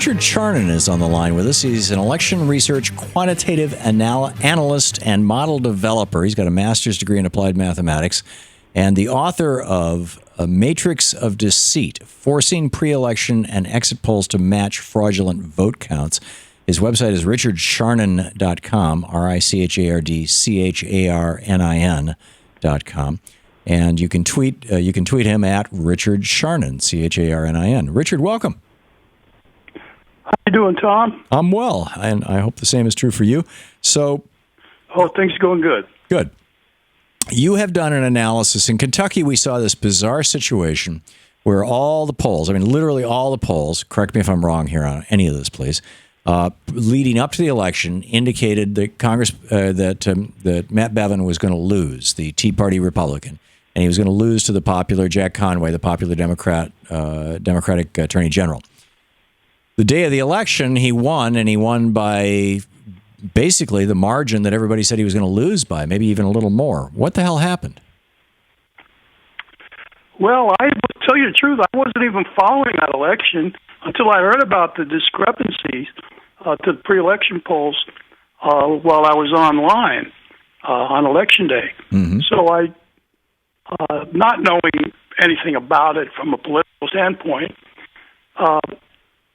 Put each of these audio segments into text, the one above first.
Richard Charnon is on the line with us. He's an election research quantitative analyst and model developer. He's got a master's degree in applied mathematics and the author of A Matrix of Deceit, Forcing Pre-Election and Exit Polls to Match Fraudulent Vote Counts. His website is richardcharnon.com, RICHARDCHARNIN.com. And you can tweet him at Richard Charnon, CHARNIN. Richard, welcome. How you doing, Tom? I'm well, and I hope the same is true for you. So, things are going good. Good. You have done an analysis. In Kentucky, we saw this bizarre situation where all the polls, literally all the polls, correct me if I'm wrong here on any of this, please, leading up to the election indicated that that Matt Bevin was going to lose, the Tea Party Republican, and he was going to lose to the popular Jack Conway, the popular Democratic Attorney General. The day of the election, he won, and he won by basically the margin that everybody said he was going to lose by, maybe even a little more. What the hell happened? Well, I will tell you the truth. I wasn't even following that election until I heard about the discrepancies to the pre-election polls while I was online on Election Day. Mm-hmm. So I, not knowing anything about it from a political standpoint,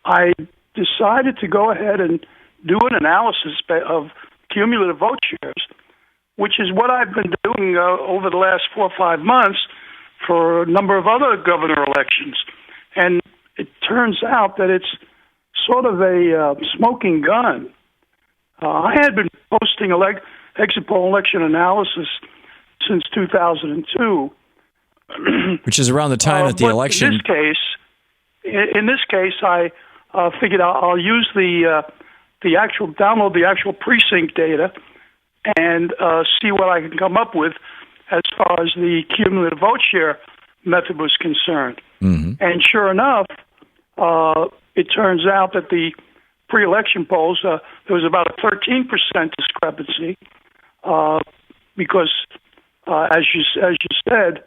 I decided to go ahead and do an analysis of cumulative vote shares, which is what I've been doing over the last 4 or 5 months for a number of other governor elections. And it turns out that it's sort of a smoking gun. I had been posting exit poll election analysis since 2002. Which is around the time that the election... In this case, I figured I'll use download the actual precinct data and see what I can come up with as far as the cumulative vote share method was concerned. Mm-hmm. And sure enough, it turns out that the pre-election polls, there was about a 13% discrepancy because, as you said,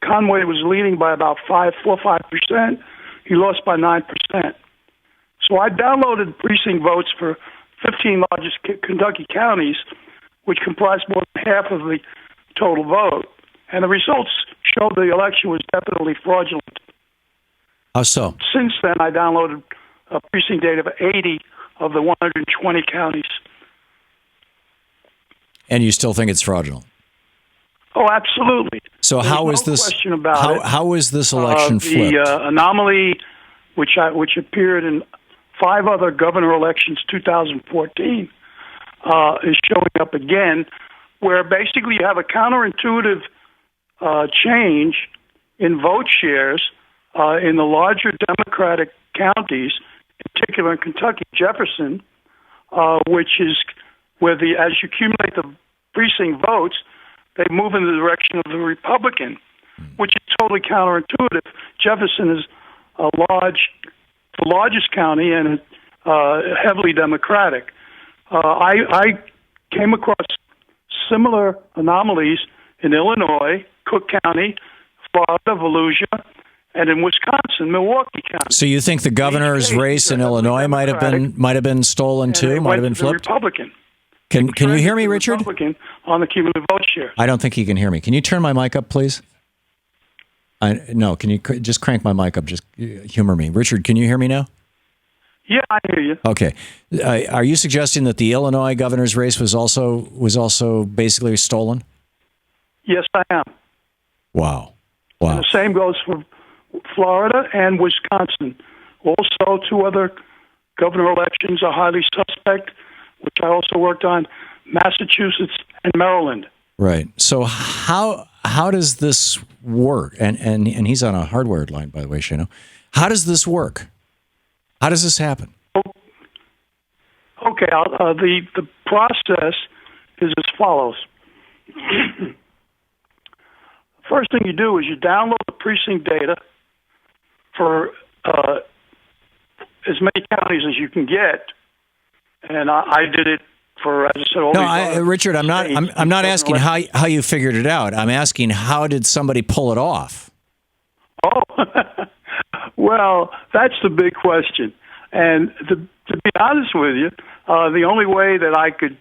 Conway was leading by about 4 or 5%. He lost by 9%. So I downloaded precinct votes for 15 largest Kentucky counties, which comprised more than half of the total vote. And the results showed the election was definitely fraudulent. How so? Since then, I downloaded precinct data for 80 of the 120 counties. And you still think it's fraudulent? Oh, absolutely. So how is this? Question about how is this election flipped? The anomaly, which appeared in 5 other governor elections, 2014, is showing up again, where basically you have a counterintuitive change in vote shares in the larger Democratic counties, in particular in Kentucky, Jefferson, which is where as you accumulate the precinct votes, they move in the direction of the Republican, which is totally counterintuitive. Jefferson is the largest county and heavily Democratic. I came across similar anomalies in Illinois, Cook County, Florida, Volusia, and in Wisconsin, Milwaukee County. So you think the governor's race in Illinois might have been stolen too, might have been flipped? Republican. Can you hear me, Richard? Republican on the cumulative vote share. I don't think he can hear me. Can you turn my mic up, please? No, can you just crank my mic up? Just humor me. Richard, can you hear me now? Yeah, I hear you. Okay. Are you suggesting that the Illinois governor's race was also basically stolen? Yes, I am. Wow. And the same goes for Florida and Wisconsin. Also, 2 other governor elections are highly suspect, which I also worked on, Massachusetts and Maryland. Right. So how does this work? And he's on a hardwired line, by the way, Shano. How does this work? How does this happen? Okay. The process is as follows. First thing you do is you download the precinct data for as many counties as you can get. And I did it for, as I said, all these Richard, I'm not asking how you figured it out. I'm asking how did somebody pull it off? Oh, Well, that's the big question. And to be honest with you, the only way that I could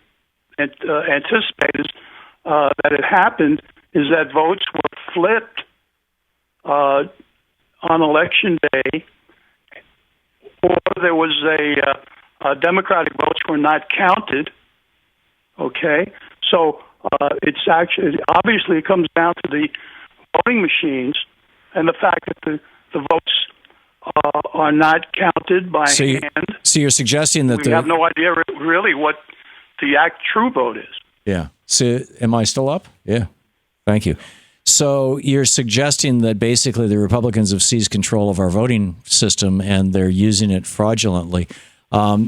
anticipate is that it happened is that votes were flipped on election day, or there was a Democratic votes were not counted. Okay, so it's actually obviously it comes down to the voting machines and the fact that the votes are not counted by hand. So you're suggesting that we have no idea really what the true vote is. Yeah. So am I still up? Yeah. Thank you. So you're suggesting that basically the Republicans have seized control of our voting system and they're using it fraudulently.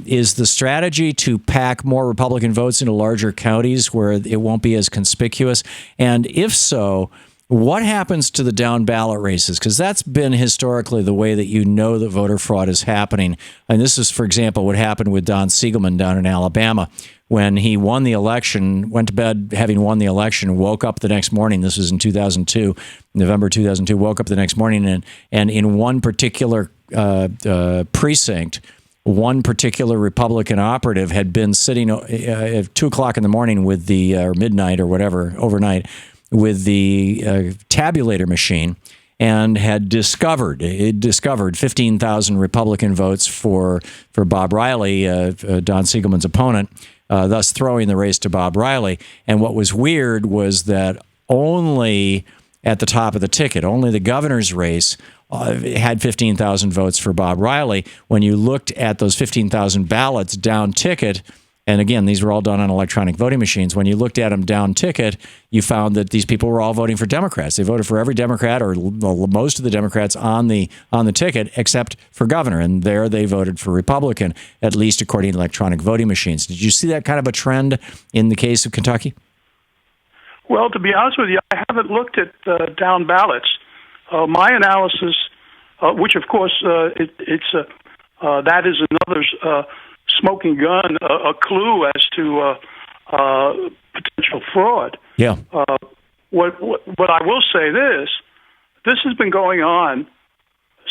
Is the strategy to pack more Republican votes into larger counties where it won't be as conspicuous? And if so, what happens to the down ballot races? Because that's been historically the way that you know that voter fraud is happening. And this is, for example, what happened with Don Siegelman down in Alabama when he won the election, went to bed having won the election, woke up the next morning. This was in 2002, November 2002, woke up the next morning and in one particular precinct, one particular Republican operative had been sitting at 2 o'clock in the morning with the, or midnight or whatever, overnight, with the tabulator machine and had discovered 15,000 Republican votes for Bob Riley, Don Siegelman's opponent, thus throwing the race to Bob Riley. And what was weird was that only at the top of the ticket, only the governor's race had 15,000 votes for Bob Riley. When you looked at those 15,000 ballots down ticket, and again, these were all done on electronic voting machines. When you looked at them down ticket, you found that these people were all voting for Democrats. They voted for every Democrat or most of the Democrats on the ticket except for governor. And there they voted for Republican, at least according to electronic voting machines. Did you see that kind of a trend in the case of Kentucky? Well, to be honest with you, I haven't looked at down ballots. My analysis, which of course that is another smoking gun, a clue as to potential fraud. Yeah. What I will say this has been going on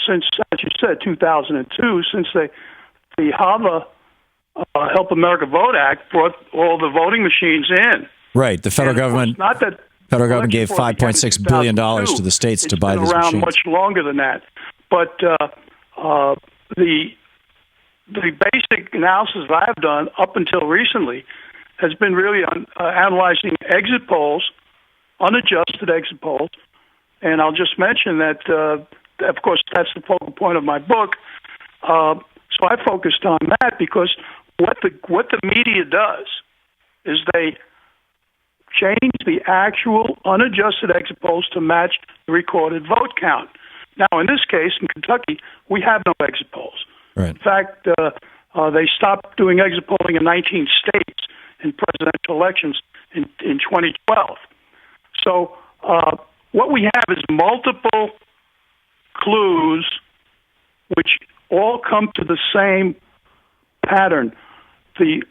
since, as you said, 2002, since the HAVA Help America Vote Act brought all the voting machines in. Right. The federal government. Not that. Federal government gave $5.6 billion to the states to buy these machines. It's been around much longer than that. But the basic analysis I have done up until recently has been really on analyzing exit polls, unadjusted exit polls. And I'll just mention that, of course, that's the focal point of my book. So I focused on that because what the media does is they change the actual unadjusted exit polls to match the recorded vote count. Now, in this case, in Kentucky, we have no exit polls. Right. In fact, they stopped doing exit polling in 19 states in presidential elections in 2012. So what we have is multiple clues which all come to the same pattern. The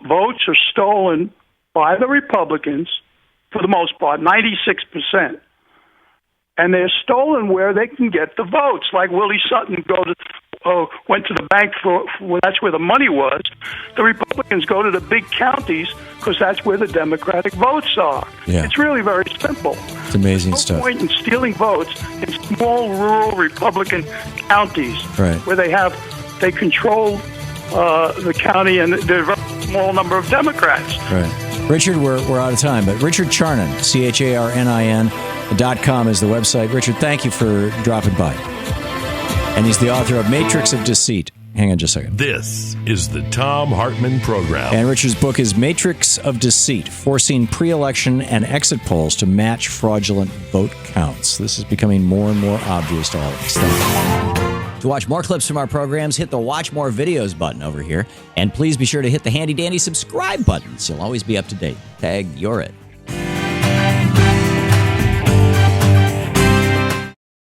votes are stolen by the Republicans, for the most part, 96%. And they're stolen where they can get the votes. Like Willie Sutton went to the bank for that's where the money was. The Republicans go to the big counties because that's where the Democratic votes are. Yeah. It's really very simple. It's amazing There's no stuff. point in stealing votes in small rural Republican counties where they control the county and there's a very small number of Democrats. Right. Richard, we're out of time, but Richard Charnin, CHARNIN.com is the website. Richard, thank you for dropping by. And he's the author of Matrix of Deceit. Hang on just a second. This is the Thom Hartmann Program. And Richard's book is Matrix of Deceit, Forcing Pre-Election and Exit Polls to Match Fraudulent Vote Counts. This is becoming more and more obvious to all of us. Thank you. To watch more clips from our programs, hit the Watch More Videos button over here. And please be sure to hit the handy-dandy subscribe button so you'll always be up to date. Tag, you're it.